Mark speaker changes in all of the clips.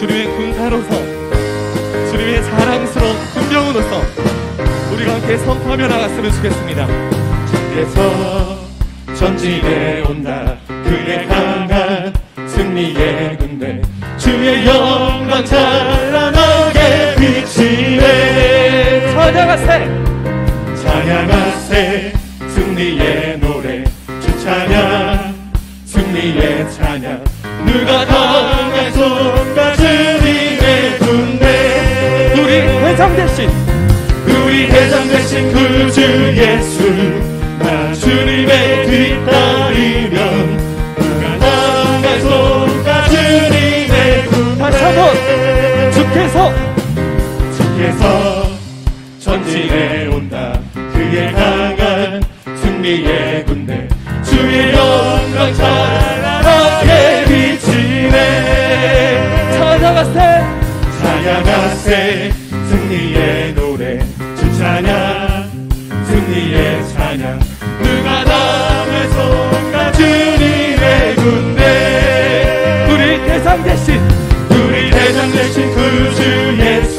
Speaker 1: 주님의 군사로서, 주님의 자랑스러운 군병으로서 우리가 함께 선포하며 나갔으면 좋겠습니다.
Speaker 2: 주께서 전진해 온다. 그의 강한 승리의 군대, 주의 영광 찬란하게 비치네.
Speaker 1: 찬양하세,
Speaker 2: 찬양하세. 승리의 노래, 주 찬양, 승리의 찬양. 누가 당할 손과 주님의 군대,
Speaker 1: 우리 대장 되신,
Speaker 2: 우리 대장 되신 구주 예수, 나 주님의 뒤따르면 누가 당할 손과 주님의 군대.
Speaker 1: 다시 한번 주께서
Speaker 2: 전진해 온다. 그의 강한 승리의 군대, 주의 영광 찬란하게 비치네. 찬양하세. 승리의 노래, 주 찬양, 승리의 찬양. 누가 당할 손과 주님의 군대,
Speaker 1: 우리 대장 되신
Speaker 2: 구주 예수,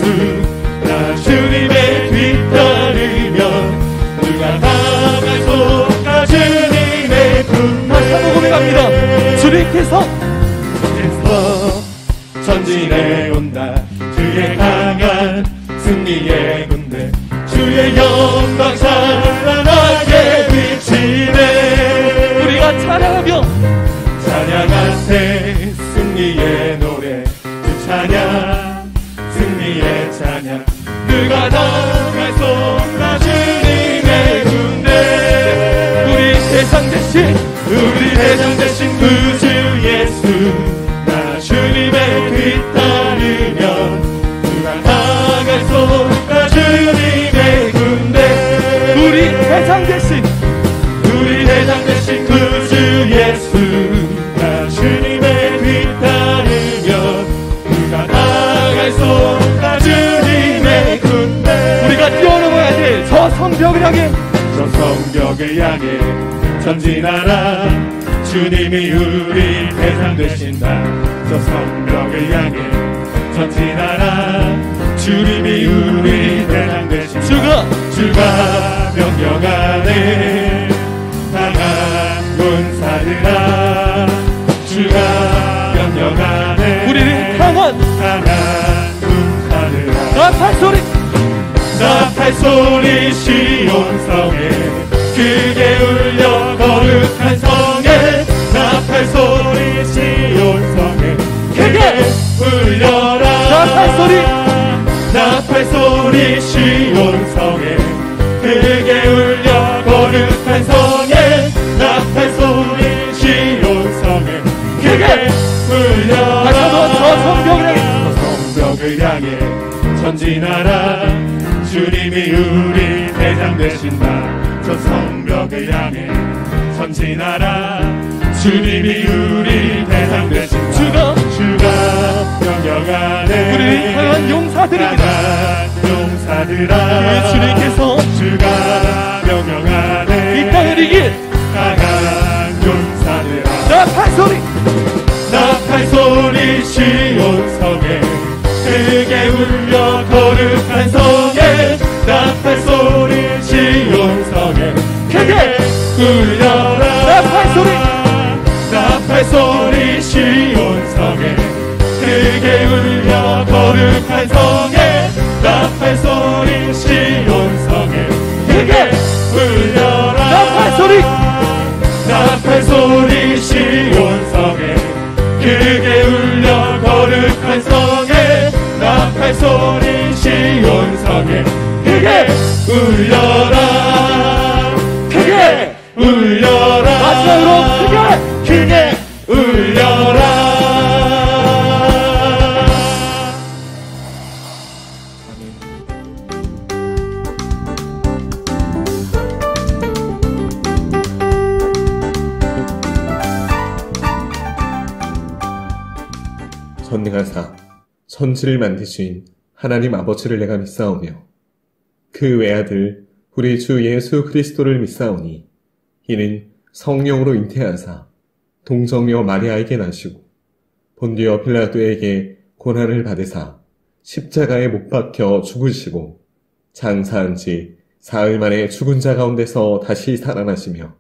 Speaker 2: 나 주님의 뒤따르면 누가 당할 손과 주님의 군대.
Speaker 1: 다시 한번 고백합니다. 주님께서
Speaker 2: 전진해 온다. 주의 강한 승리의 군대, 주의 영광 찬란하게 비치네.
Speaker 1: 우리가
Speaker 2: 찬양하세. 승리의 노래, 주 찬양, 승리의 찬양. 누가 당할 손과 주님의 군대,
Speaker 1: 우리 대장 되신
Speaker 2: 구주 예수, 나 주님의 뒤따르면 누가 당할 손과 주님의 군대,
Speaker 1: 우리 대장 되신
Speaker 2: 구주 예수, 나 주님의 뒤따르면 누가 당할 손과 주님의 군대.
Speaker 1: 우리가 뛰어넘어야 될 저 성벽을 향해,
Speaker 2: 저 성벽을 향해 전진하라. 주님이 우리 대장 되신다. 저 성벽을 향해 전진하라. 주님이 우리 대장 되신다. 주가 명령하네. 강한 군사들아, 주가 명령하네.
Speaker 1: 우리는 강한
Speaker 2: 군사들아,
Speaker 1: 나팔 소리
Speaker 2: 시온성에 크게 울려 거룩한 성에, 나팔소리 시온성에 크게 울려라. 나팔소리 시온성에 크게 울려 거룩한 성에, 나팔소리 시온성에 크게 울려라. 저 성벽을 향해 전진하라. 주님이 우리 대장 되신다. 저 성벽을 향해 전진하라. 주님이 우리 대장 되신다. 주가 명령하네.
Speaker 1: 우리를 향한 용사들입니다.
Speaker 2: 용사들아,
Speaker 1: 주님께서
Speaker 2: 주가 명령하네.
Speaker 1: 이 땅을 이길
Speaker 2: 강한 용사들아,
Speaker 1: 나팔소리
Speaker 2: 시온성에 크게 울려 거룩한 성에, 나팔소리 시온성에 크게 울려라. 나팔소리 시온성에 크게 울려 거룩한 성에, 나팔소리 시온성에 크게 울려라. 나팔소리 시온성에 크게 울려 거룩한 성에, 나팔소리 시온성에 크게 울려라. 크게 울려라.
Speaker 1: 마지막으로
Speaker 2: 크게 울려라.
Speaker 3: 전능하사 천지를 만드신 하나님 아버지를 내가 믿사오며 그 외아들 우리 주 예수 그리스도를 믿사오니 이는 성령으로 잉태하사 동정녀 마리아에게 나시고 본디오 빌라도에게 고난을 받으사 십자가에 못 박혀 죽으시고 장사한 지 사흘 만에 죽은 자 가운데서 다시 살아나시며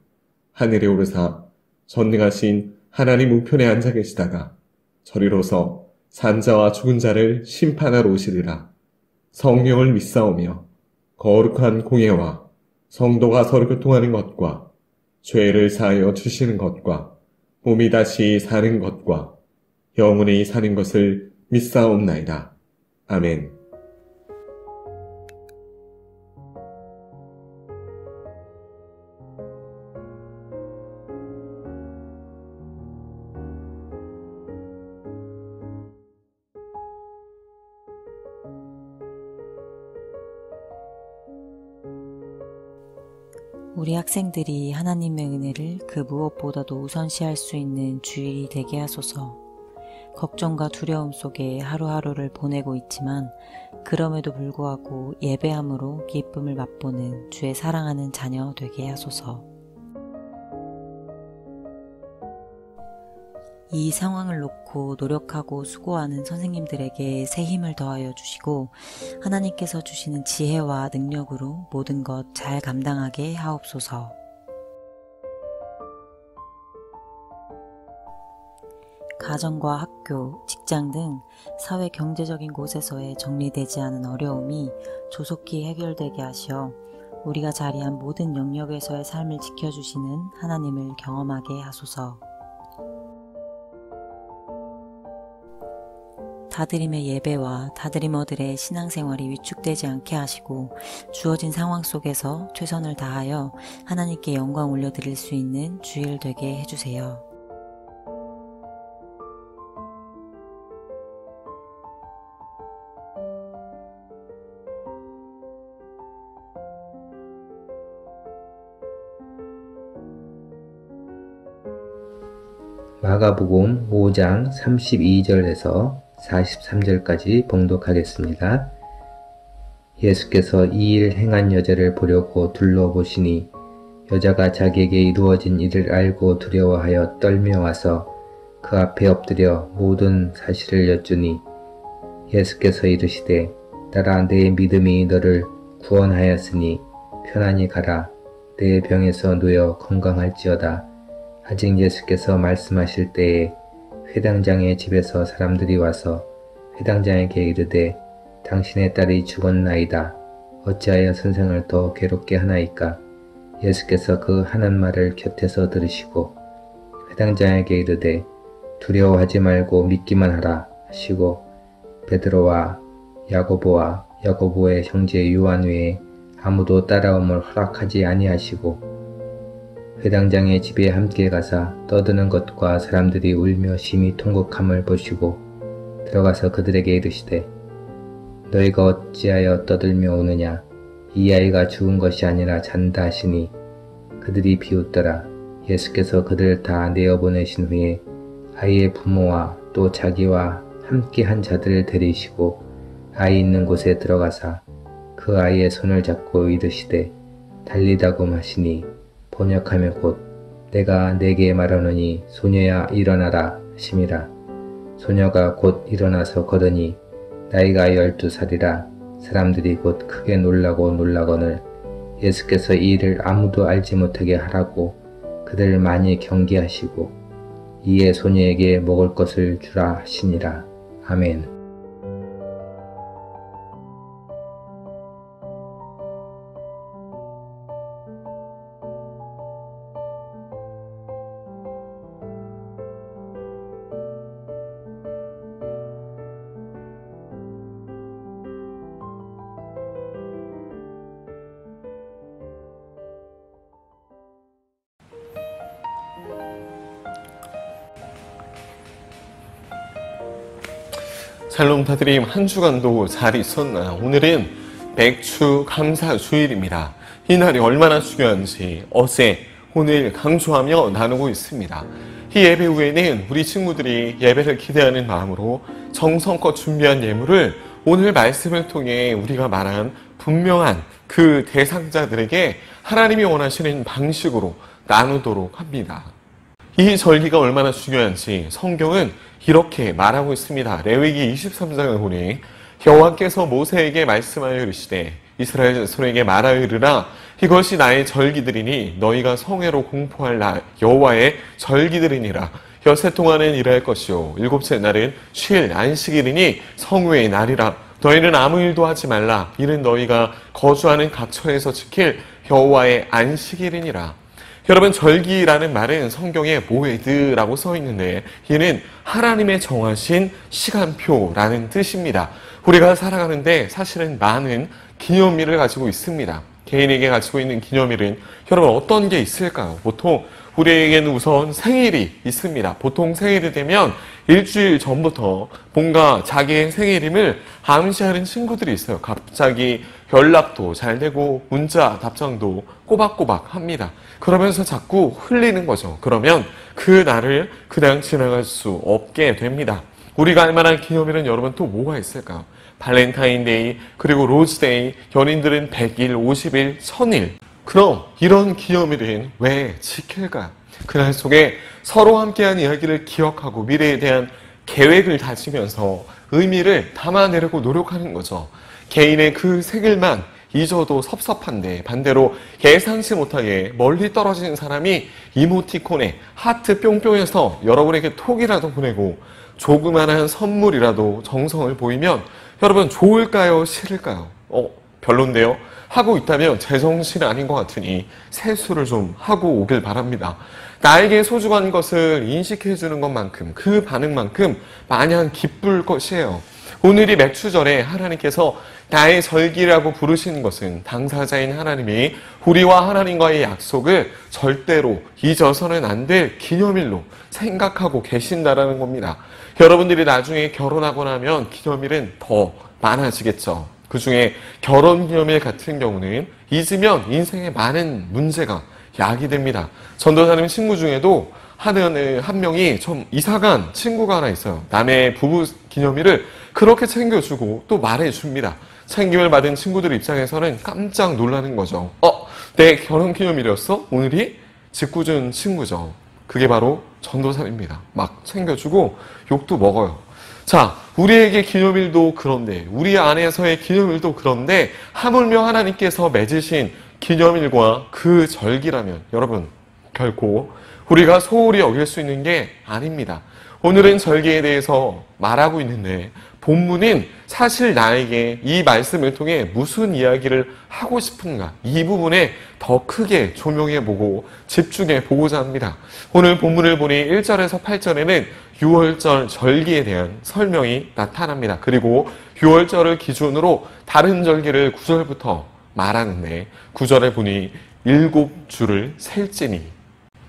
Speaker 3: 하늘에 오르사 전능하신 하나님 우편에 앉아 계시다가 저리로서 산자와 죽은 자를 심판하러 오시리라. 성령을 믿사오며 거룩한 공예와 성도가 서로 교통하는 것과 죄를 사하여 주시는 것과 몸이 다시 사는 것과 영원히 사는 것을 믿사옵나이다. 아멘.
Speaker 4: 우리 학생들이 하나님의 은혜를 그 무엇보다도 우선시할 수 있는 주일이 되게 하소서. 걱정과 두려움 속에 하루하루를 보내고 있지만 그럼에도 불구하고 예배함으로 기쁨을 맛보는 주의 사랑하는 자녀 되게 하소서. 이 상황을 놓고 노력하고 수고하는 선생님들에게 새 힘을 더하여 주시고 하나님께서 주시는 지혜와 능력으로 모든 것 잘 감당하게 하옵소서. 가정과 학교, 직장 등 사회 경제적인 곳에서의 정리되지 않은 어려움이 조속히 해결되게 하시어 우리가 자리한 모든 영역에서의 삶을 지켜주시는 하나님을 경험하게 하소서. 다드림의 예배와 다드리머들의 신앙생활이 위축되지 않게 하시고 주어진 상황 속에서 최선을 다하여 하나님께 영광 올려드릴 수 있는 주일 되게 해주세요.
Speaker 5: 마가복음 5장 32절에서 43절까지 봉독하겠습니다. 예수께서 이 일 행한 여자를 보려고 둘러보시니 여자가 자기에게 이루어진 일을 알고 두려워하여 떨며 와서 그 앞에 엎드려 모든 사실을 여쭈니 예수께서 이르시되 딸아 내 믿음이 너를 구원하였으니 편안히 가라. 내 병에서 누워 건강할지어다. 아직 예수께서 말씀하실 때에 회당장의 집에서 사람들이 와서 회당장에게 이르되 당신의 딸이 죽었나이다. 어찌하여 선생을 더 괴롭게 하나이까? 예수께서 그 하는 말을 곁에서 들으시고 회당장에게 이르되 두려워하지 말고 믿기만 하라 하시고 베드로와 야고보와 야고보의 형제 요한 외에 아무도 따라옴을 허락하지 아니하시고 회당장의 집에 함께 가사 떠드는 것과 사람들이 울며 심히 통곡함을 보시고 들어가서 그들에게 이르시되 너희가 어찌하여 떠들며 우느냐? 이 아이가 죽은 것이 아니라 잔다 하시니 그들이 비웃더라. 예수께서 그들을 다 내어보내신 후에 아이의 부모와 또 자기와 함께 한 자들을 데리시고 아이 있는 곳에 들어가사 그 아이의 손을 잡고 이르시되 달리다굼 하시니 번역하면 곧 내가 네게 말하노니 소녀야 일어나라 하심이라. 소녀가 곧 일어나서 걸으니 나이가 12살이라. 사람들이 곧 크게 놀라거늘 예수께서 이 일을 아무도 알지 못하게 하라고 그들을 많이 경계하시고 이에 소녀에게 먹을 것을 주라 하시니라. 아멘.
Speaker 3: 샬롬 다드림, 한 주간도 잘 있었나요? 오늘은 백추 감사 주일입니다. 이 날이 얼마나 중요한지 어제, 오늘 강조하며 나누고 있습니다. 이 예배 후에는 우리 친구들이 예배를 기대하는 마음으로 정성껏 준비한 예물을 오늘 말씀을 통해 우리가 말한 분명한 그 대상자들에게 하나님이 원하시는 방식으로 나누도록 합니다. 이 절기가 얼마나 중요한지 성경은 이렇게 말하고 있습니다. 레위기 23장을 보니 여호와께서 모세에게 말씀하여 이르시되 이스라엘 자손에게 말하여 이르라 이것이 나의 절기들이니 너희가 성회로 공포할 여호와의 절기들이니라. 엿새 동안은 일할 것이요 일곱째 날은 쉴 안식일이니 성회의 날이라. 너희는 아무 일도 하지 말라. 이는 너희가 거주하는 각처에서 지킬 여호와의 안식일이니라. 여러분, 절기라는 말은 성경에 모에드라고 써 있는데 이는 하나님의 정하신 시간표라는 뜻입니다. 우리가 살아가는데 사실은 많은 기념일을 가지고 있습니다. 개인에게 가지고 있는 기념일은 여러분 어떤 게 있을까요? 보통 우리에게는 우선 생일이 있습니다. 보통 생일이 되면 일주일 전부터 뭔가 자기의 생일임을 암시하는 친구들이 있어요. 갑자기 연락도 잘 되고 문자 답장도 꼬박꼬박 합니다. 그러면서 자꾸 흘리는 거죠. 그러면 그 날을 그냥 지나갈 수 없게 됩니다. 우리가 알 만한 기념일은 여러분 또 뭐가 있을까요? 발렌타인데이, 그리고 로즈데이, 연인들은 100일, 50일, 1000일. 그럼 이런 기념일은 왜 지킬까요? 그날 속에 서로 함께한 이야기를 기억하고 미래에 대한 계획을 다지면서 의미를 담아내려고 노력하는 거죠. 개인의 그 생일만 잊어도 섭섭한데 반대로 예상치 못하게 멀리 떨어진 사람이 이모티콘에 하트 뿅뿅해서 여러분에게 톡이라도 보내고 조그만한 선물이라도 정성을 보이면 여러분 좋을까요? 싫을까요? 별론데요? 하고 있다면 제정신 아닌 것 같으니 세수를 좀 하고 오길 바랍니다. 나에게 소중한 것을 인식해주는 것만큼 그 반응만큼 마냥 기쁠 것이에요. 오늘이 맥추절에 하나님께서 나의 절기라고 부르시는 것은 당사자인 하나님이 우리와 하나님과의 약속을 절대로 잊어서는 안 될 기념일로 생각하고 계신다라는 겁니다. 여러분들이 나중에 결혼하고 나면 기념일은 더 많아지겠죠. 그 중에 결혼 기념일 같은 경우는 잊으면 인생에 많은 문제가 야기됩니다. 전도사님 친구 중에도 한 명이 좀 이사간 친구가 하나 있어요. 남의 부부 기념일을 그렇게 챙겨주고 또 말해줍니다. 챙김을 받은 친구들 입장에서는 깜짝 놀라는 거죠. 내 결혼 기념일이었어? 오늘이? 짓궂은 친구죠. 그게 바로 전도사입니다. 막 챙겨주고 욕도 먹어요. 자, 우리에게 기념일도 그런데, 우리 안에서의 기념일도 그런데 하물며 하나님께서 맺으신 기념일과 그 절기라면 여러분 결코 우리가 소홀히 여길 수 있는 게 아닙니다. 오늘은 절기에 대해서 말하고 있는데 본문은 사실 나에게 이 말씀을 통해 무슨 이야기를 하고 싶은가, 이 부분에 더 크게 조명해보고 집중해보고자 합니다. 오늘 본문을 보니 1절에서 8절에는 6월절 절기에 대한 설명이 나타납니다. 그리고 6월절을 기준으로 다른 절기를 9절부터 말하는데 9절에 보니 7주를 셀지니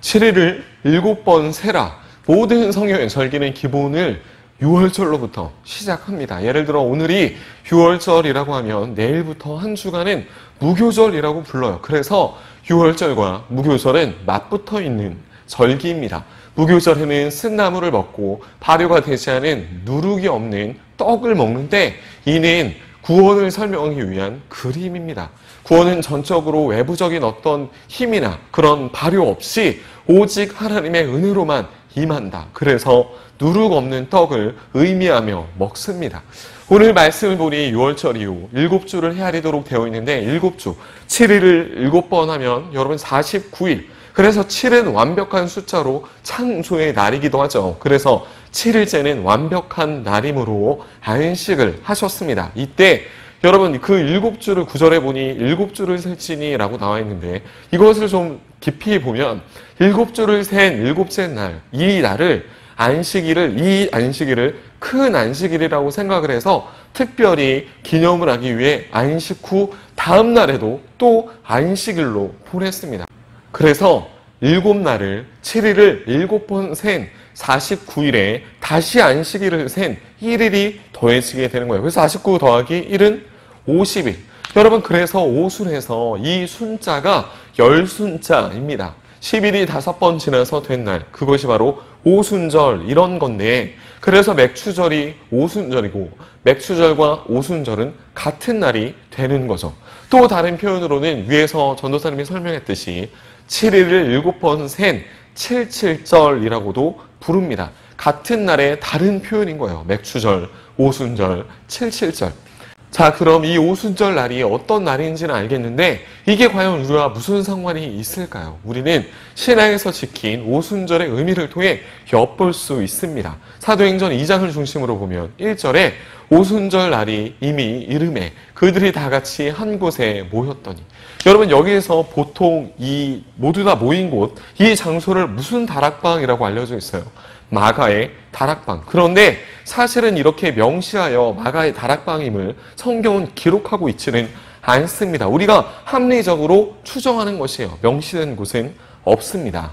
Speaker 3: 7일을 7번 세라. 모든 성경의 절기는 기본을 6월절로부터 시작합니다. 예를 들어 오늘이 6월절이라고 하면 내일부터 한 주간은 무교절이라고 불러요. 그래서 6월절과 무교절은 맞붙어 있는 절기입니다. 무교절에는 쓴나물을 먹고 발효가 되지 않은 누룩이 없는 떡을 먹는데 이는 구원을 설명하기 위한 그림입니다. 구원은 전적으로 외부적인 어떤 힘이나 그런 발효 없이 오직 하나님의 은혜로만 임한다. 그래서 누룩 없는 떡을 의미하며 먹습니다. 오늘 말씀을 보니 6월절 이후 7주를 헤아리도록 되어 있는데 7주, 7일을 7번 하면 여러분 49일. 그래서 7은 완벽한 숫자로 창조의 날이기도 하죠. 그래서 7일째는 완벽한 날이므로 안식을 하셨습니다. 이때 여러분 그 7주를 9절에 보니 7주를 셀지니 라고 나와 있는데 이것을 좀 깊이 보면 7주를 센 7째 날, 이 날을 이 안식일을 큰 안식일이라고 생각을 해서 특별히 기념을 하기 위해 안식 후 다음 날에도 또 안식일로 보냈습니다. 그래서 7날을 7일을 7번 센 49일에 다시 안식일을 센 1일이 더해지게 되는 거예요. 그래서 49 더하기 1은 50일. 여러분 그래서 오순에서 이 순자가 열순자입니다. 10일이 5번 지나서 된 날, 그것이 바로 오순절 이런 건데 그래서 맥추절이 오순절이고 맥추절과 오순절은 같은 날이 되는 거죠. 또 다른 표현으로는 위에서 전도사님이 설명했듯이 7일을 7번 센 칠칠절이라고도 부릅니다. 같은 날의 다른 표현인 거예요. 맥추절, 오순절, 칠칠절. 자, 그럼 이 오순절 날이 어떤 날인지는 알겠는데 이게 과연 우리와 무슨 상관이 있을까요? 우리는 신앙에서 지킨 오순절의 의미를 통해 엿볼 수 있습니다. 사도행전 2장을 중심으로 보면 1절에 오순절 날이 이미 이름에 그들이 다 같이 한 곳에 모였더니, 여러분 여기에서 보통 이 모두 다 모인 곳, 이 장소를 무슨 다락방이라고 알려져 있어요? 마가의 다락방. 그런데 사실은 이렇게 명시하여 마가의 다락방임을 성경은 기록하고 있지는 않습니다. 우리가 합리적으로 추정하는 것이에요. 명시된 곳은 없습니다.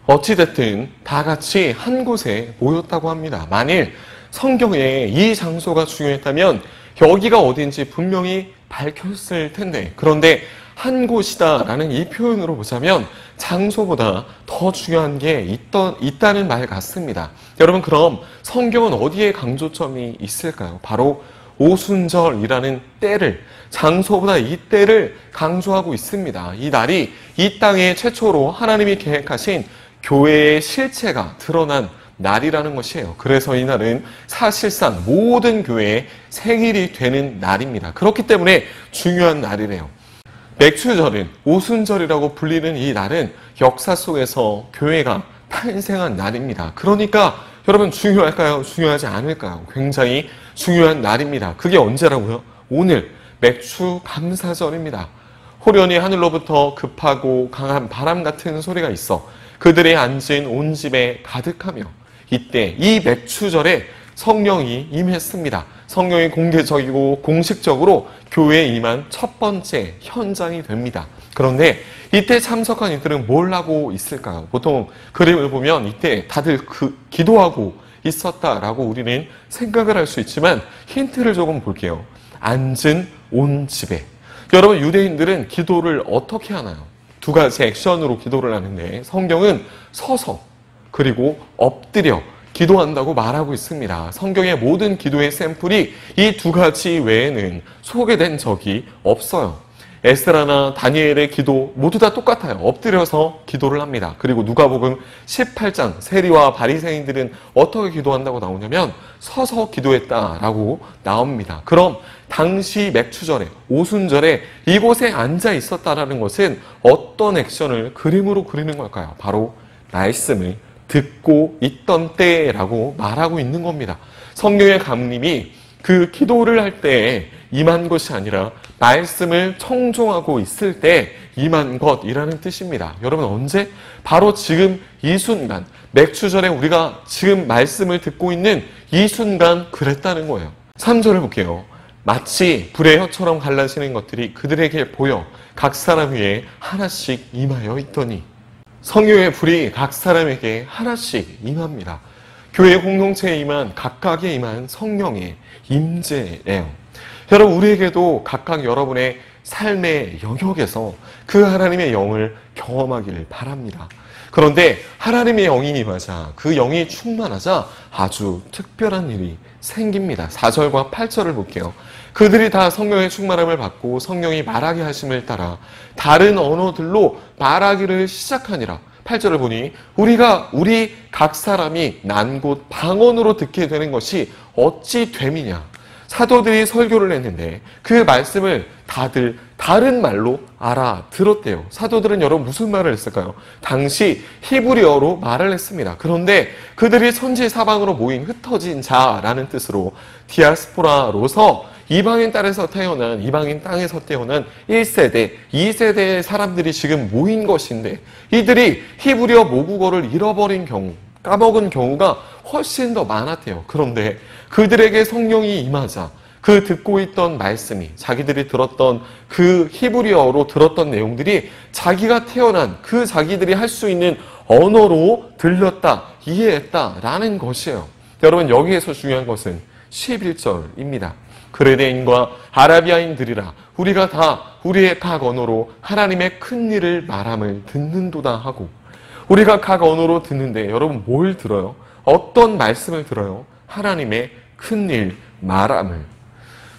Speaker 3: 어찌됐든 다 같이 한 곳에 모였다고 합니다. 만일 성경에 이 장소가 중요했다면 여기가 어딘지 분명히 밝혔을 텐데, 그런데 한 곳이다라는 이 표현으로 보자면 장소보다 더 중요한 게 있다는 말 같습니다. 여러분, 그럼 성경은 어디에 강조점이 있을까요? 바로 오순절이라는 때를, 장소보다 이 때를 강조하고 있습니다. 이 날이 이 땅에 최초로 하나님이 계획하신 교회의 실체가 드러난 날이라는 것이에요. 그래서 이 날은 사실상 모든 교회의 생일이 되는 날입니다. 그렇기 때문에 중요한 날이래요. 맥추절은, 오순절이라고 불리는 이 날은 역사 속에서 교회가 탄생한 날입니다. 그러니까 여러분, 중요할까요? 중요하지 않을까요? 굉장히 중요한 날입니다. 그게 언제라고요? 오늘 맥추 감사절입니다. 호련히 하늘로부터 급하고 강한 바람 같은 소리가 있어 그들의 앉은 온 집에 가득하며, 이때 이 맥추절에 성령이 임했습니다. 성령이 공개적이고 공식적으로 교회에 임한 첫 번째 현장이 됩니다. 그런데 이때 참석한 이들은 뭘 하고 있을까요? 보통 그림을 보면 이때 다들 기도하고 있었다라고 우리는 생각을 할 수 있지만 힌트를 조금 볼게요. 앉은 온 집에. 여러분, 유대인들은 기도를 어떻게 하나요? 두 가지 액션으로 기도를 하는데 성경은 서서 그리고 엎드려 기도한다고 말하고 있습니다. 성경의 모든 기도의 샘플이 이 두 가지 외에는 소개된 적이 없어요. 에스라나 다니엘의 기도 모두 다 똑같아요. 엎드려서 기도를 합니다. 그리고 누가복음 18장 세리와 바리새인들은 어떻게 기도한다고 나오냐면 서서 기도했다라고 나옵니다. 그럼 당시 맥추절에, 오순절에 이곳에 앉아 있었다라는 것은 어떤 액션을 그림으로 그리는 걸까요? 바로 말씀을 듣고 있던 때라고 말하고 있는 겁니다. 성령의 감림이 그 기도를 할 때 임한 것이 아니라 말씀을 청종하고 있을 때 임한 것이라는 뜻입니다. 여러분, 언제? 바로 지금 이 순간, 맥추절에 우리가 지금 말씀을 듣고 있는 이 순간 그랬다는 거예요. 3절을 볼게요. 마치 불의 혀처럼 갈라지는 것들이 그들에게 보여 각 사람 위에 하나씩 임하여 있더니, 성령의 불이 각 사람에게 하나씩 임합니다. 교회 공동체에 임한, 각각에 임한 성령의 임재예요. 여러분, 우리에게도 각각 여러분의 삶의 영역에서 그 하나님의 영을 경험하기를 바랍니다. 그런데 하나님의 영이 임하자, 그 영이 충만하자 아주 특별한 일이 생깁니다. 4절과 8절을 볼게요. 그들이 다 성령의 충만함을 받고 성령이 말하게 하심을 따라 다른 언어들로 말하기를 시작하니라. 8절을 보니 우리 각 사람이 난 곳 방언으로 듣게 되는 것이 어찌 됨이냐. 사도들이 설교를 했는데 그 말씀을 다들 다른 말로 알아들었대요. 사도들은 여러분 무슨 말을 했을까요? 당시 히브리어로 말을 했습니다. 그런데 그들이 천지 사방으로 모인 흩어진 자라는 뜻으로 디아스포라로서 이방인 땅에서 태어난 1세대, 2세대의 사람들이 지금 모인 것인데, 이들이 히브리어 모국어를 잃어버린 경우, 까먹은 경우가 훨씬 더 많았대요. 그런데 그들에게 성령이 임하자 그 듣고 있던 말씀이, 자기들이 들었던 그 히브리어로 들었던 내용들이 자기가 태어난 그 자기들이 할 수 있는 언어로 들렸다, 이해했다라는 것이에요. 여러분, 여기에서 중요한 것은 11절입니다. 그레네인과 아라비아인들이라 우리가 다 우리의 각 언어로 하나님의 큰 일을 말함을 듣는도다 하고, 우리가 각 언어로 듣는데 여러분 뭘 들어요? 어떤 말씀을 들어요? 하나님의 큰 일 말함을.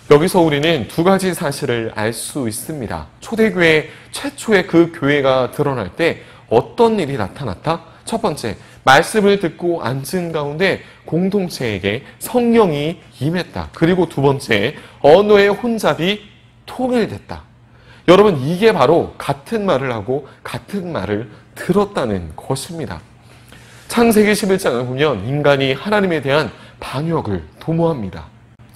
Speaker 3: 여기서 우리는 두 가지 사실을 알 수 있습니다. 초대교회 최초의 그 교회가 드러날 때 어떤 일이 나타났다? 첫 번째, 말씀을 듣고 앉은 가운데 공동체에게 성령이 임했다. 그리고 두 번째, 언어의 혼잡이 통일됐다. 여러분, 이게 바로 같은 말을 하고 같은 말을 들었다는 것입니다. 창세기 11장을 보면 인간이 하나님에 대한 반역을 도모합니다.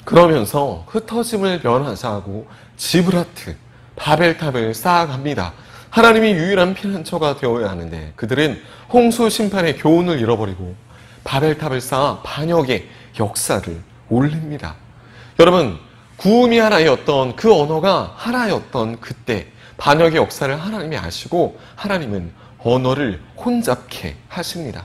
Speaker 3: 그러면서 흩어짐을 면하자 하고 지브라트, 바벨탑을 쌓아갑니다. 하나님이 유일한 피난처가 되어야 하는데 그들은 홍수 심판의 교훈을 잃어버리고 바벨탑을 쌓아 반역의 역사를 올립니다. 여러분, 구음이 하나였던 그 언어가 하나였던 그때 반역의 역사를 하나님이 아시고 하나님은 언어를 혼잡케 하십니다.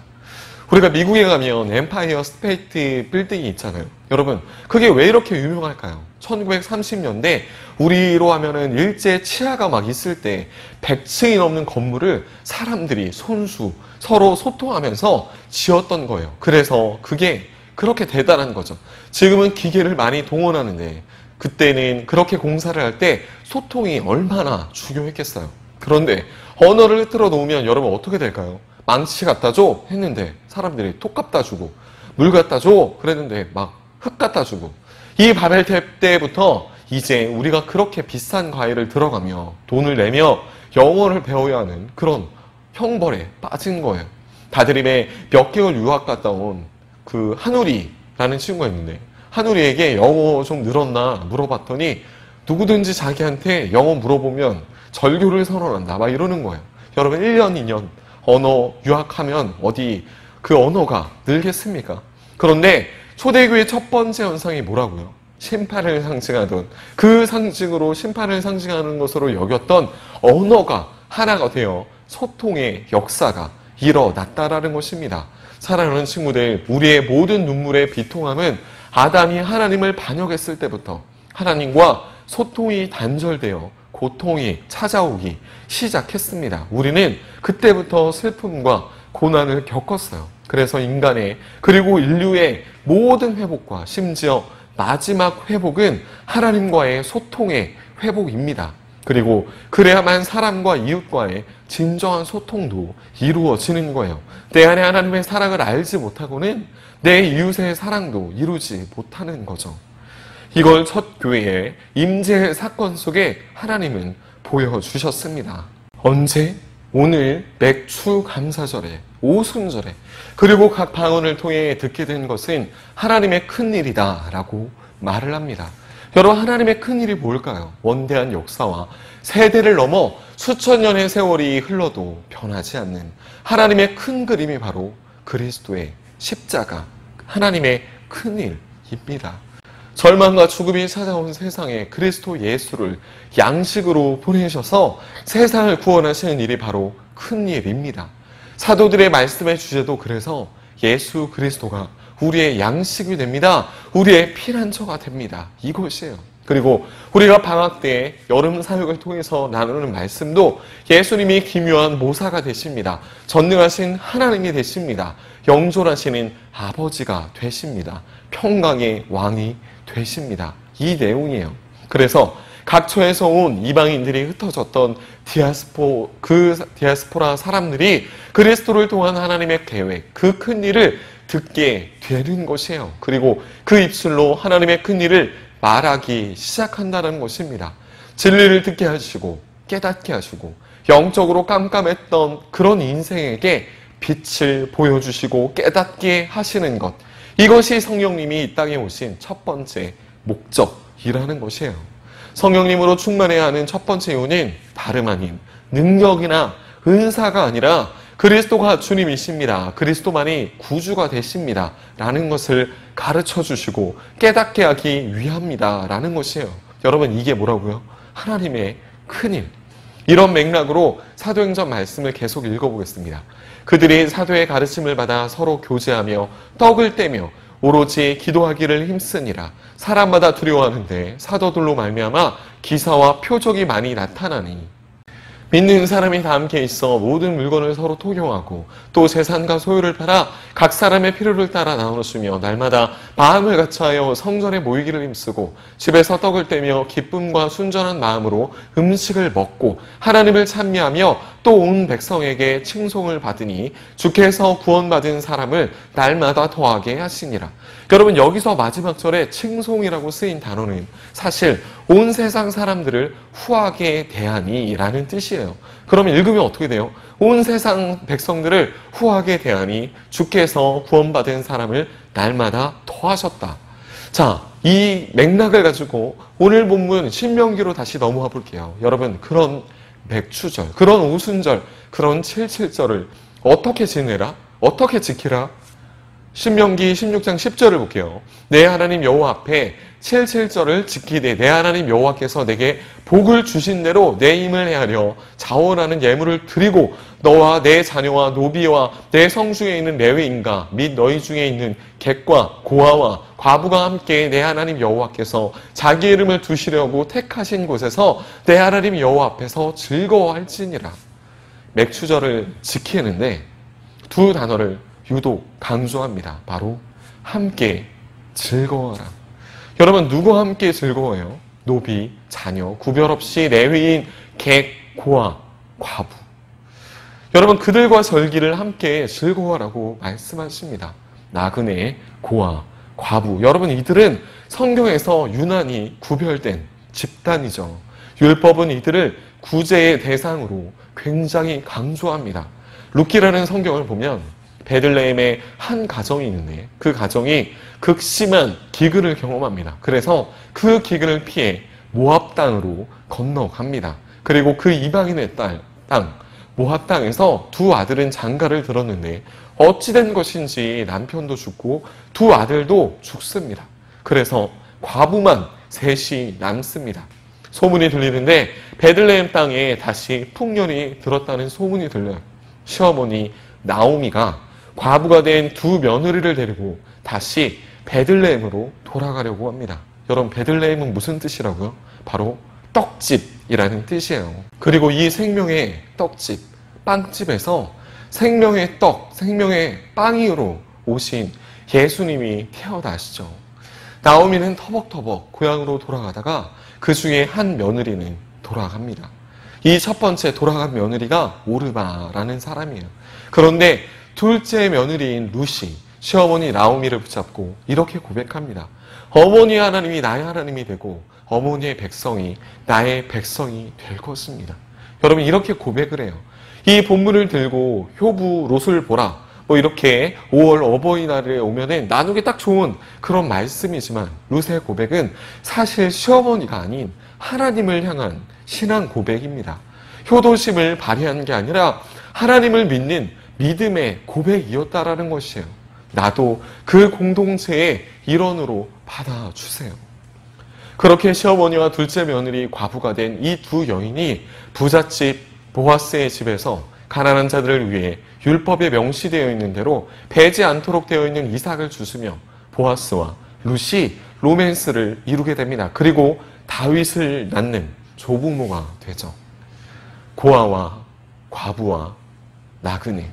Speaker 3: 우리가 미국에 가면 엠파이어 스테이트 빌딩이 있잖아요. 여러분, 그게 왜 이렇게 유명할까요? 1930년대 우리로 하면은 일제 치하가 막 있을 때 100층이 넘는 건물을 사람들이 손수 서로 소통하면서 지었던 거예요. 그래서 그게 그렇게 대단한 거죠. 지금은 기계를 많이 동원하는데 그때는 그렇게 공사를 할 때 소통이 얼마나 중요했겠어요. 그런데 언어를 흐트러 놓으면 여러분 어떻게 될까요? 망치 갖다 줘 했는데 사람들이 톡 갖다 주고 물 갖다 줘 그랬는데 막 흙 갖다 주고, 이 바벨탑 때부터 이제 우리가 그렇게 비싼 과외를 들어가며 돈을 내며 영어를 배워야 하는 그런 형벌에 빠진 거예요. 다드림에 몇 개월 유학 갔다 온 그 한우리라는 친구가 있는데 한우리에게 영어 좀 늘었나 물어봤더니 누구든지 자기한테 영어 물어보면 절교를 선언한다 막 이러는 거예요. 여러분, 1년 2년 언어 유학하면 어디 그 언어가 늘겠습니까? 그런데 초대교회의 첫 번째 현상이 뭐라고요? 심판을 상징하던, 그 상징으로 심판을 상징하는 것으로 여겼던 언어가 하나가 되어 소통의 역사가 일어났다라는 것입니다. 사랑하는 친구들, 우리의 모든 눈물의 비통함은 아담이 하나님을 반역했을 때부터 하나님과 소통이 단절되어 고통이 찾아오기 시작했습니다. 우리는 그때부터 슬픔과 고난을 겪었어요. 그래서 인간의 그리고 인류의 모든 회복과 심지어 마지막 회복은 하나님과의 소통의 회복입니다. 그리고 그래야만 사람과 이웃과의 진정한 소통도 이루어지는 거예요. 내 안에 하나님의 사랑을 알지 못하고는 내 이웃의 사랑도 이루지 못하는 거죠. 이걸 첫 교회의 임재 사건 속에 하나님은 보여주셨습니다. 언제? 오늘 맥추 감사절에, 오순절에, 그리고 각 방언을 통해 듣게 된 것은 하나님의 큰일이다 라고 말을 합니다. 여러분, 하나님의 큰일이 뭘까요? 원대한 역사와 세대를 넘어 수천 년의 세월이 흘러도 변하지 않는 하나님의 큰 그림이 바로 그리스도의 십자가, 하나님의 큰일입니다. 절망과 죽음이 찾아온 세상에 그리스도 예수를 양식으로 보내셔서 세상을 구원하시는 일이 바로 큰일입니다. 사도들의 말씀의 주제도 그래서 예수 그리스도가 우리의 양식이 됩니다. 우리의 피난처가 됩니다. 이것이에요. 그리고 우리가 방학 때 여름 사역을 통해서 나누는 말씀도 예수님이 기묘한 모사가 되십니다. 전능하신 하나님이 되십니다. 영존하시는 아버지가 되십니다. 평강의 왕이 되십니다. 이 내용이에요. 그래서 각처에서 온 이방인들이 흩어졌던 디아스포라 사람들이 그리스도를 통한 하나님의 계획, 그 큰 일을 듣게 되는 것이에요. 그리고 그 입술로 하나님의 큰 일을 말하기 시작한다는 것입니다. 진리를 듣게 하시고 깨닫게 하시고 영적으로 깜깜했던 그런 인생에게 빛을 보여주시고 깨닫게 하시는 것, 이것이 성령님이 이 땅에 오신 첫 번째 목적이라는 것이에요. 성령님으로 충만해야 하는 첫 번째 이유는 다름 아닌 능력이나 은사가 아니라 그리스도가 주님이십니다. 그리스도만이 구주가 되십니다. 라는 것을 가르쳐 주시고 깨닫게 하기 위함이다. 라는 것이에요. 여러분, 이게 뭐라고요? 하나님의 큰일. 이런 맥락으로 사도행전 말씀을 계속 읽어보겠습니다. 그들이 사도의 가르침을 받아 서로 교제하며 떡을 떼며 오로지 기도하기를 힘쓰니라. 사람마다 두려워하는데 사도들로 말미암아 기사와 표적이 많이 나타나니, 믿는 사람이 다 함께 있어 모든 물건을 서로 통용하고 또 재산과 소유를 팔아 각 사람의 필요를 따라 나누시며 날마다 마음을 같이하여 성전에 모이기를 힘쓰고 집에서 떡을 떼며 기쁨과 순전한 마음으로 음식을 먹고 하나님을 찬미하며 또 온 백성에게 칭송을 받으니 주께서 구원받은 사람을 날마다 더하게 하시니라. 여러분, 여기서 마지막 절에 칭송이라고 쓰인 단어는 사실 온 세상 사람들을 후하게 대하니 라는 뜻이에요. 그러면 읽으면 어떻게 돼요? 온 세상 백성들을 후하게 대하니 주께서 구원받은 사람을 날마다 더하셨다. 자, 이 맥락을 가지고 오늘 본문 신명기로 다시 넘어가 볼게요. 여러분, 그런 맥추절, 그런 오순절, 그런 77절을 어떻게 지내라? 어떻게 지키라? 신명기 16장 10절을 볼게요. 내 하나님 여호와 앞에 77절을 지키되 내 하나님 여호와께서 내게 복을 주신 대로 내 힘을 헤아려 자원하는 예물을 드리고 너와 내 자녀와 노비와 내 성중에 있는 레위인과 및 너희 중에 있는 객과 고아와 과부가 함께 내 하나님 여호와께서 자기 이름을 두시려고 택하신 곳에서 내 하나님 여호와 앞에서 즐거워할지니라. 맥추절을 지키는데 두 단어를 유독 강조합니다. 바로 함께 즐거워하라. 여러분, 누구와 함께 즐거워해요? 노비, 자녀, 구별 없이 레위인, 객, 고아, 과부. 여러분, 그들과 절기를 함께 즐거워하라고 말씀하십니다. 나그네, 고아, 과부. 여러분, 이들은 성경에서 유난히 구별된 집단이죠. 율법은 이들을 구제의 대상으로 굉장히 강조합니다. 룻기라는 성경을 보면 베들레헴에 한 가정이 있는데 그 가정이 극심한 기근을 경험합니다. 그래서 그 기근을 피해 모압 땅으로 건너갑니다. 그리고 그 이방인의 땅 모압 땅에서 두 아들은 장가를 들었는데 어찌된 것인지 남편도 죽고 두 아들도 죽습니다. 그래서 과부만 셋이 남습니다. 소문이 들리는데 베들레헴 땅에 다시 풍년이 들었다는 소문이 들려요. 시어머니 나오미가 과부가 된 두 며느리를 데리고 다시 베들레헴으로 돌아가려고 합니다. 여러분, 베들레헴은 무슨 뜻이라고요? 바로 떡집이라는 뜻이에요. 그리고 이 생명의 떡집, 빵집에서 생명의 떡, 생명의 빵이로 오신 예수님이 태어나시죠. 나오미는 터벅터벅 고향으로 돌아가다가 그 중에 한 며느리는 돌아갑니다. 이 첫 번째 돌아간 며느리가 오르바라는 사람이에요. 그런데 둘째 며느리인 루시, 시어머니 나오미를 붙잡고 이렇게 고백합니다. 어머니 하나님이 나의 하나님이 되고 어머니의 백성이 나의 백성이 될 것입니다. 여러분, 이렇게 고백을 해요. 이 본문을 들고 효부 롯을 보라, 이렇게 5월 어버이날에 오면은 나누기 딱 좋은 그런 말씀이지만 롯의 고백은 사실 시어머니가 아닌 하나님을 향한 신앙 고백입니다. 효도심을 발휘한 게 아니라 하나님을 믿는 믿음의 고백이었다라는 것이에요. 나도 그 공동체의 일원으로 받아주세요. 그렇게 시어머니와 둘째 며느리 과부가 된 이 두 여인이 부잣집 보아스의 집에서 가난한 자들을 위해 율법에 명시되어 있는 대로 배지 않도록 되어 있는 이삭을 주스며 보아스와 룻이 로맨스를 이루게 됩니다. 그리고 다윗을 낳는 조부모가 되죠. 고아와 과부와 나그네.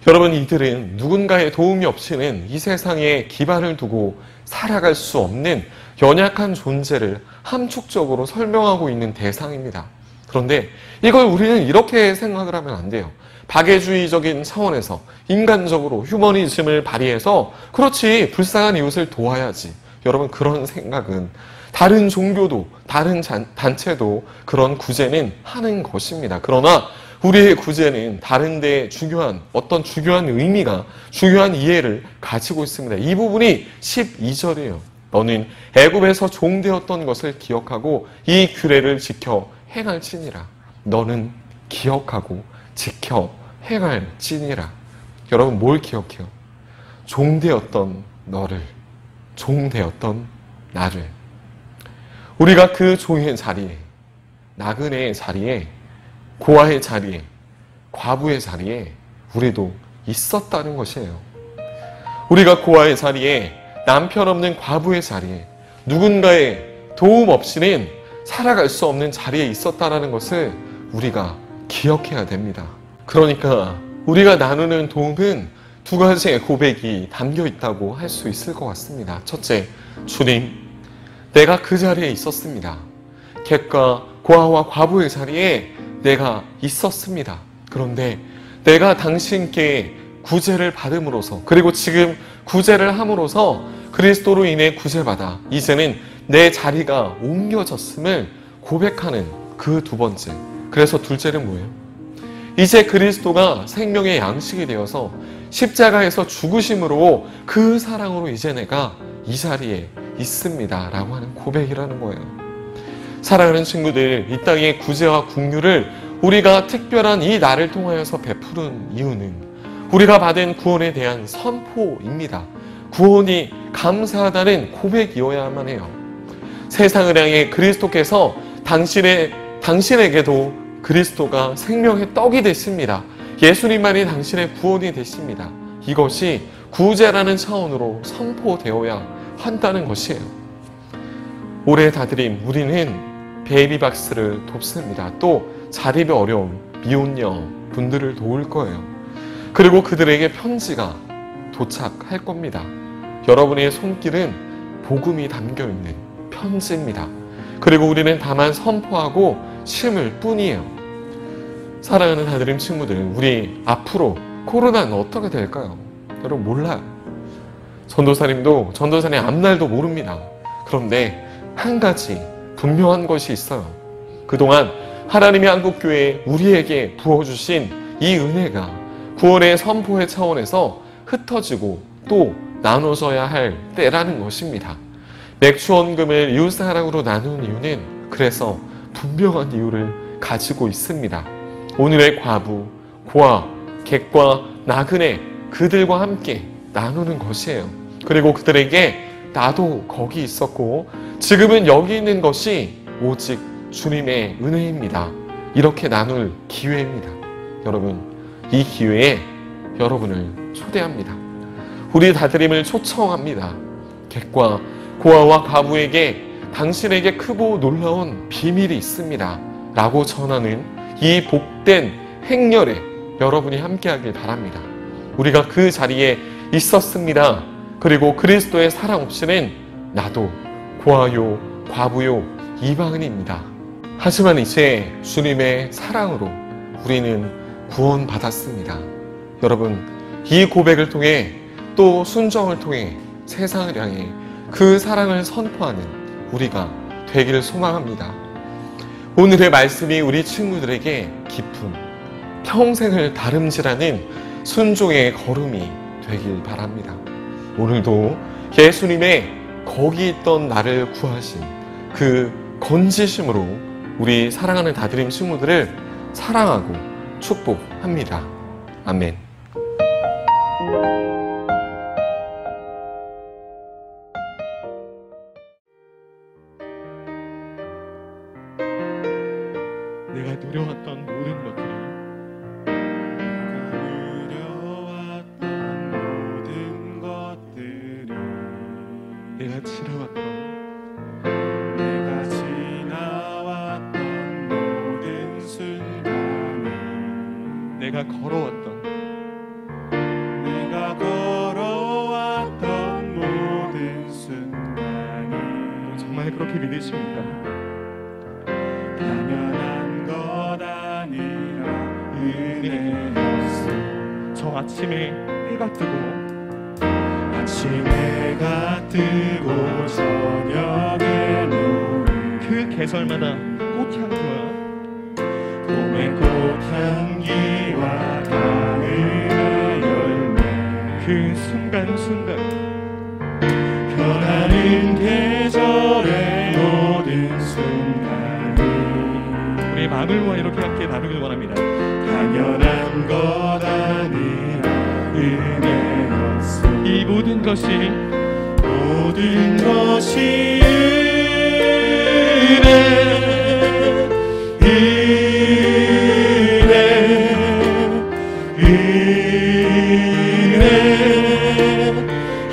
Speaker 3: 여러분, 이들은 누군가의 도움이 없이는 이 세상에 기반을 두고 살아갈 수 없는 연약한 존재를 함축적으로 설명하고 있는 대상입니다. 그런데 이걸 우리는 이렇게 생각을 하면 안 돼요. 박애주의적인 차원에서 인간적으로 휴머니즘을 발휘해서 그렇지, 불쌍한 이웃을 도와야지. 여러분, 그런 생각은 다른 종교도 다른 단체도 그런 구제는 하는 것입니다. 그러나 우리의 구제는 다른데 중요한 의미가, 중요한 이해를 가지고 있습니다. 이 부분이 12절이에요. 너는 애굽에서 종되었던 것을 기억하고 이 규례를 지켜 행할지니라. 너는 기억하고 지켜 행할지니라. 여러분, 뭘 기억해요? 종되었던 너를, 종되었던 나를. 우리가 그 종의 자리에, 나그네의 자리에, 고아의 자리에, 과부의 자리에 우리도 있었다는 것이에요. 우리가 고아의 자리에, 남편 없는 과부의 자리에, 누군가의 도움 없이는 살아갈 수 없는 자리에 있었다는 것을 우리가 기억해야 됩니다. 그러니까 우리가 나누는 도움은 두 가지의 고백이 담겨 있다고 할 수 있을 것 같습니다. 첫째, 주님, 내가 그 자리에 있었습니다. 객과 고아와 과부의 자리에 내가 있었습니다. 그런데 내가 당신께 구제를 받음으로써, 그리고 지금 구제를 함으로써 그리스도로 인해 구제받아 이제는 내 자리가 옮겨졌음을 고백하는 그 두 번째. 그래서 둘째는 뭐예요? 이제 그리스도가 생명의 양식이 되어서 십자가에서 죽으심으로 그 사랑으로 이제 내가 이 자리에 있습니다 라고 하는 고백이라는 거예요. 사랑하는 친구들, 이 땅의 구제와 긍휼을 우리가 특별한 이 날을 통하여서 베푸는 이유는 우리가 받은 구원에 대한 선포입니다. 구원이 감사하다는 고백이어야만 해요. 세상을 향해 그리스도께서 당신에게도 그리스도가 생명의 떡이 되십니다. 예수님만이 당신의 구원이 되십니다. 이것이 구제라는 차원으로 선포되어야 한다는 것이에요. 올해 다드림, 우리는 베이비박스를 돕습니다. 또 자립이 어려운 미혼녀 분들을 도울 거예요. 그리고 그들에게 편지가 도착할 겁니다. 여러분의 손길은 복음이 담겨있는 편지입니다. 그리고 우리는 다만 선포하고 심을 뿐이에요. 사랑하는 다드림 친구들, 우리 앞으로 코로나는 어떻게 될까요? 여러분 몰라요. 전도사님 앞날도 모릅니다. 그런데 한 가지 분명한 것이 있어요. 그동안 하나님의 한국교회에 우리에게 부어주신 이 은혜가 구원의 선포의 차원에서 흩어지고 또 나눠져야 할 때라는 것입니다. 맥주원금을 이웃사랑으로 나눈 이유는 그래서 분명한 이유를 가지고 있습니다. 오늘의 과부, 고아, 객과 나그네 그들과 함께 나누는 것이에요. 그리고 그들에게 나도 거기 있었고 지금은 여기 있는 것이 오직 주님의 은혜입니다. 이렇게 나눌 기회입니다. 여러분, 이 기회에 여러분을 초대합니다. 우리 다드림을 초청합니다. 객과 고아와 과부에게 당신에게 크고 놀라운 비밀이 있습니다 라고 전하는 이 복된 행렬에 여러분이 함께하길 바랍니다. 우리가 그 자리에 있었습니다. 그리고 그리스도의 사랑 없이는 나도 고아요, 과부요, 이방인입니다. 하지만 이제 주님의 사랑으로 우리는 구원받았습니다. 여러분, 이 고백을 통해 또 순종을 통해 세상을 향해 그 사랑을 선포하는 우리가 되기를 소망합니다. 오늘의 말씀이 우리 친구들에게 깊은 평생을 다름질하는 순종의 걸음이 되길 바랍니다. 오늘도 예수님의 거기 있던 나를 구하신 그 건지심으로 우리 사랑하는 다드림 친구들을 사랑하고 축복합니다. 아멘.
Speaker 1: 내가 누려왔던 모든 것들이 내가 지나왔던 모든 순간이 내가 걸어왔던 모든 순간이 정말 그렇게 믿으십니까?
Speaker 2: 당연한 것 아니라 은혜였어.
Speaker 1: 저 아침에 해가 뜨고
Speaker 2: 해가 뜨고 저녁에 노을
Speaker 1: 그 계절마다 꽃향기와
Speaker 2: 봄의 꽃향기와 가을의 열매
Speaker 1: 그 순간순간
Speaker 2: 변하는 계절의 모든 순간이
Speaker 1: 우리 마음을 이렇게 함께 나누길 원합니다.
Speaker 2: 당연한 것 아니라 은혜였어.
Speaker 1: 이 모든 것이
Speaker 2: 은혜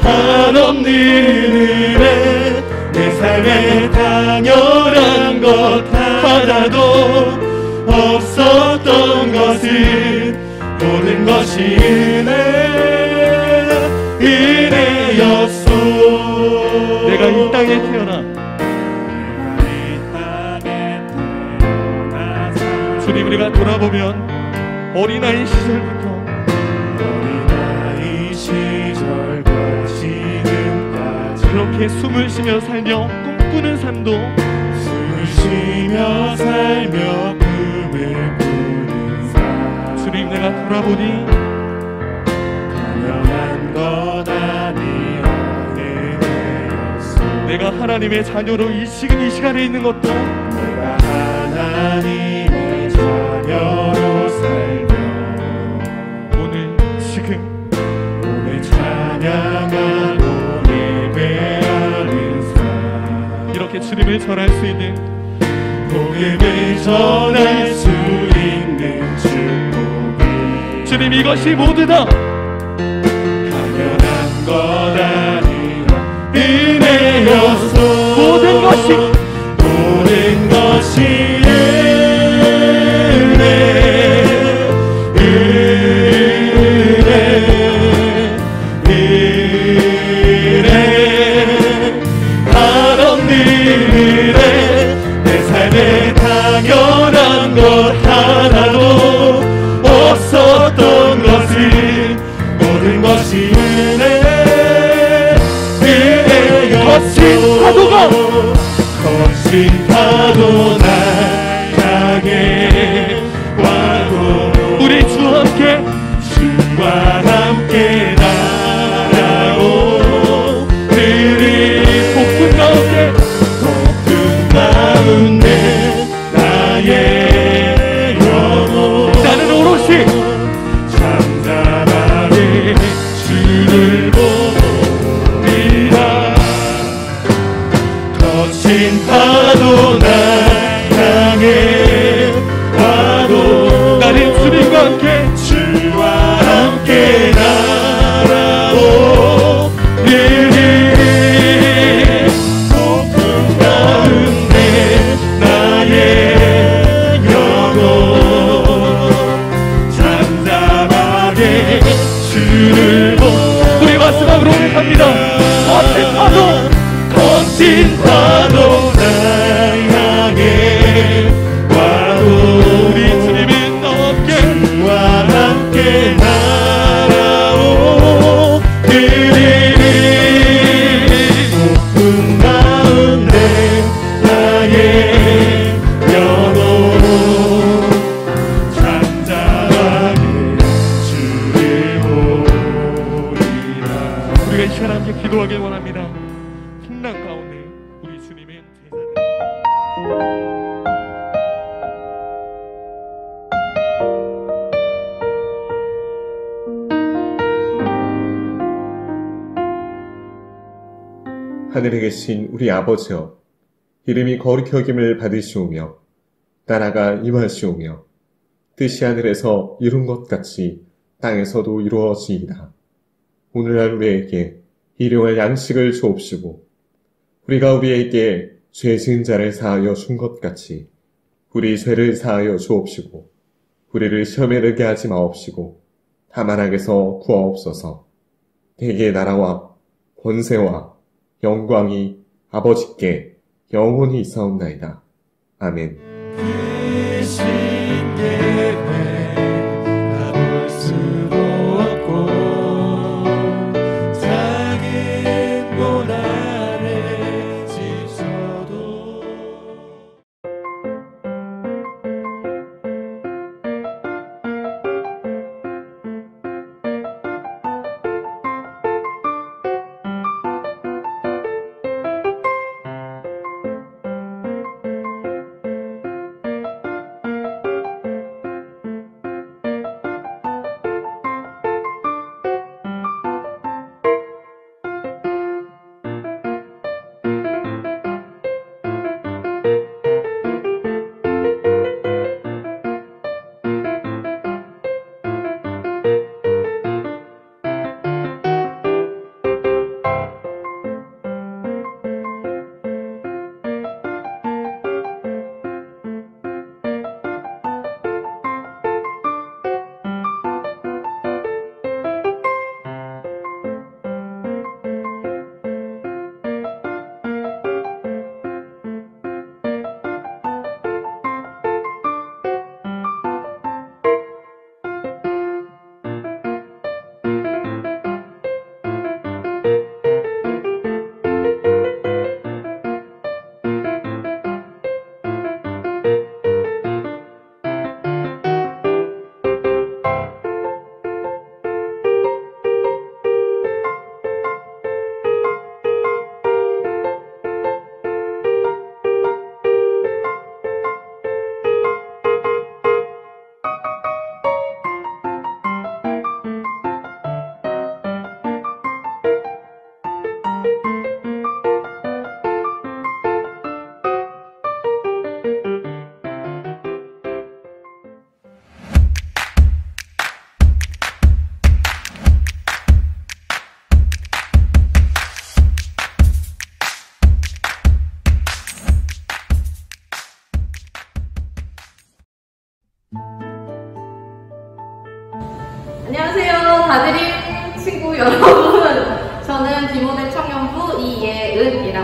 Speaker 2: 한없는 은혜 내 삶에 당연한 것 하나도 없었던 것은 모든 것이 은혜였소.
Speaker 1: 내가 이 땅에 태어나 주님 우리가 돌아보면 어린아이 시절부터
Speaker 2: 어린아이 시절과 지금까지
Speaker 1: 그렇게 숨을 쉬며 살며 꿈꾸는 삶도
Speaker 2: 숨을 쉬며 살며 꿈을 꾸는 삶
Speaker 1: 주님, 내가 돌아보니
Speaker 2: 당연한 것 아니라 은혜였소.
Speaker 1: 내가 하나님의 자녀로 이 시간에 있는 것도
Speaker 2: 내가 하나님의 자녀로 살며
Speaker 1: 오늘 지금
Speaker 2: 오늘 찬양하고 예배하는 삶
Speaker 1: 이렇게 주님을 전할 수 있는
Speaker 2: 복음을 전할 수 있는 축복이
Speaker 1: 주님, 이것이 모두 다
Speaker 2: 당연한 것 아니라 은혜였소.
Speaker 1: 모든 것이
Speaker 2: 모든 것이 은혜 한없는 은혜 내 삶에 당연한 것 하나도 없었던 것을 모든 것이
Speaker 1: 거친 파도가
Speaker 2: 거친 파도 날 향해 와도
Speaker 1: 우리 주와 함께
Speaker 2: 주와 함께 날아오 그리
Speaker 1: 복분 가운데
Speaker 2: 높은 가운데 나의 영혼
Speaker 1: 나는 오롯이
Speaker 2: 잠잠하게 주를 보리라. 거친 파도 날 향해 와도
Speaker 1: 나는 주님과 함께
Speaker 2: 주와 함께 날아오 그리 높은 가운데 나의 영혼 잠잠하게 주를
Speaker 1: 우리 마지막으로 합니다. 거친 파도
Speaker 2: 거친 파도 날 향해 와도
Speaker 1: 우리 주님은 나와 함께
Speaker 2: 주와 함께 날아오 그리 높은 가운데 나의 영혼 잠잠하게 주를 보리라.
Speaker 1: 우리가 이 시간 함께 기도하길 원합니다. 풍랑 가운데 우리 주님의 제자들
Speaker 3: 하늘에 계신 우리 아버지여, 이름이 거룩히 여김을 받으시오며 나라가 임하시오며 뜻이 하늘에서 이룬 것 같이 땅에서도 이루어지이다. 오늘날 우리에게 일용할 양식을 주옵시고 우리가 우리에게 죄 지은 자를 사하여 준 것 같이 우리 죄를 사하여 주옵시고 우리를 시험에 들게 하지 마옵시고 다만 악에서 구하옵소서. 대개 나라와 권세와 영광이 아버지께 영원히 있사옵나이다. 아멘.
Speaker 2: 크신 예배 가볼 수도 없고 작은 곳 아래 지쳐도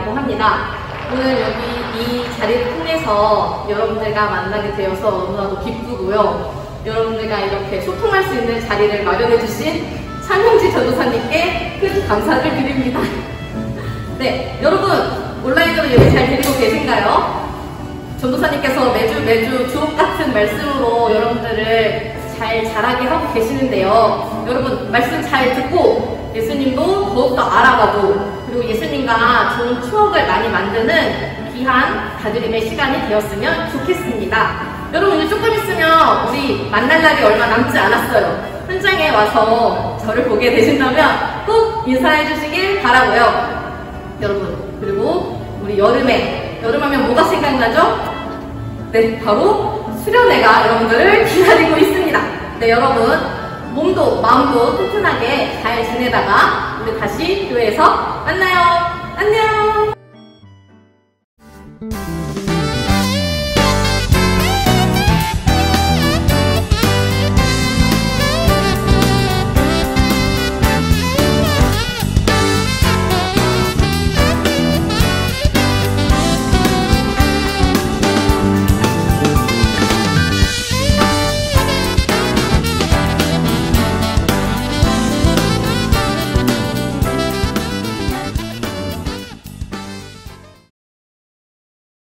Speaker 6: 전도사님이라고 합니다. 오늘 여기 이 자리를 통해서 여러분들과 만나게 되어서 너무나도 기쁘고요. 여러분들과 이렇게 소통할 수 있는 자리를 마련해주신 찬형지 전도사님께 큰 감사를 드립니다. 네, 여러분 온라인으로 예배 잘 드리고 계신가요? 전도사님께서 매주 주옥같은 말씀으로 여러분들을 잘 자라게 하고 계시는데요. 여러분 말씀 잘 듣고 예수님도 더욱더 알아가고 그리고 예수님과 좋은 추억을 많이 만드는 귀한 가드림의 시간이 되었으면 좋겠습니다. 여러분 이제 조금 있으면 우리 만날 날이 얼마 남지 않았어요. 현장에 와서 저를 보게 되신다면 꼭 인사해 주시길 바라고요. 여러분 그리고 우리 여름하면 뭐가 생각나죠? 네, 바로 수련회가 여러분들을 기다리고 있습니다. 네, 여러분 몸도 마음도 튼튼하게 잘 지내다가 우리 다시 교회에서 만나요. 안녕.